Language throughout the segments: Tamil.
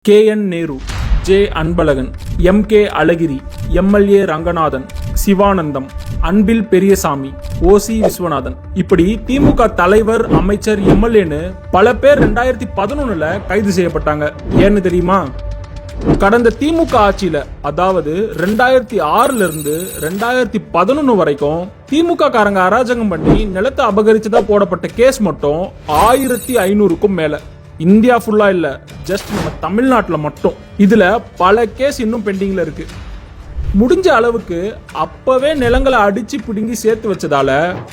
KN Nehru, J Anbazhagan, MK அழகிரி, MLA ரங்கநாதன், சிவானந்தம், அன்பில் பெரியசாமி, OC விஸ்வநாதன், இப்படி திமுக தலைவர், அமைச்சர், MLAன்னு பல பேர் 2011 கைது செய்யப்பட்டாங்க. ஏன்னு தெரியுமா? கடந்த திமுக ஆட்சியில, அதாவது 2006 இருந்து 2011 வரைக்கும் திமுக காரங்க அராஜகம் பண்ணி நிலத்தை அபகரிச்சதா போடப்பட்ட கேஸ் மட்டும் 1500க்கும் மேல. இந்தியா ஃபுல்லா இல்ல, ஜஸ்ட் நம்ம தமிழ்நாட்டுல மட்டும். இதுல பல கேஸ் இன்னும் பெண்டிங்ல இருக்கு. முடிஞ்ச அளவுக்கு அப்பவே நிலங்களை அடிச்சு பிடுங்கி சேர்த்து வச்சதால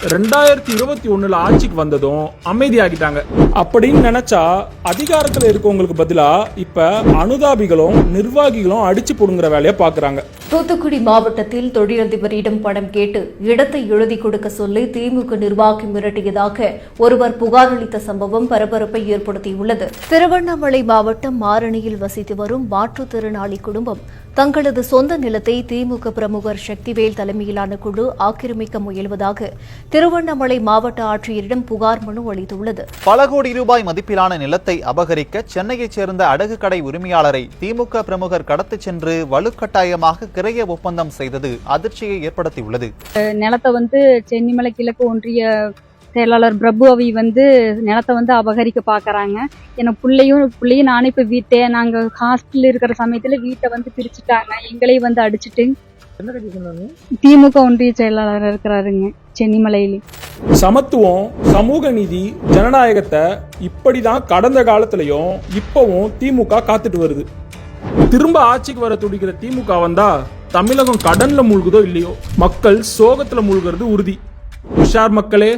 2021 ஆட்சிக்கு வந்ததும் அமைதியாகிட்டாங்க. அப்படின்னு நினைச்சா அதிகாரத்துல இருக்கவங்களுக்கு பதிலா இப்ப அனுதாபிகளும் நிர்வாகிகளும் அடிச்சு புடுங்குற வேலையை பாக்குறாங்க. தூத்துக்குடி மாவட்டத்தில் தொழிலதிபரிடம் பணம் கேட்டு இடத்தை எழுதி கொடுக்க சொல்லி திமுக நிர்வாகி மிரட்டியதாக ஒருவர் புகார் அளித்த சம்பவம் பரபரப்பை ஏற்படுத்தியுள்ளது. திருவண்ணாமலை மாவட்டம் மாரணியில் வசித்து வரும் மாற்றுத்திறனாளி குடும்பம் தங்களது சொந்த நிலத்தை திமுக பிரமுகர் சக்திவேல் தலைமையிலான குழு ஆக்கிரமிக்க முயல்வதாக திருவண்ணாமலை மாவட்ட ஆட்சியரிடம் புகார் மனு அளித்துள்ளது. பல கோடி ரூபாய் மதிப்பிலான நிலத்தை அபகரிக்க சென்னையைச் சேர்ந்த அடகு கடை உரிமையாளரை திமுக பிரமுகர் கடத்திச் சென்று வலுக்கட்டாயமாக கிரைய ஒப்பந்தம் செய்தது அதிர்ச்சியை ஏற்படுத்தியுள்ளது. நிலத்தை சென்னிமலை கிழக்கு ஒன்றிய செயலாளர் பிரபு அவி நிலத்தை அபகரிக்க பாக்குறாங்க. எனக்கு பிள்ளையும் நானும் இப்ப நாங்க ஹாஸ்டல் இருக்கிற சமயத்துல வீட்டை பிரிச்சுட்டாங்க. எங்களையும் அடிச்சுட்டு திமுக ஒன்றிய செயலாளர் இருக்கிறாருங்க சென்னிமலையில. சமத்துவம், சமூக நீதி, ஜனநாயகத்தை இப்படிதான் கடந்த காலத்திலயும் இப்பவும் திமுக காத்துட்டு வருது. திரும்ப ஆட்சிக்கு வர துடிக்கிற திமுக வந்தா தமிழகம் கடன்ல மூழ்குதோ இல்லையோ, மக்கள் சோகத்துல மூழ்கிறது உறுதி. உஷார் மக்களே.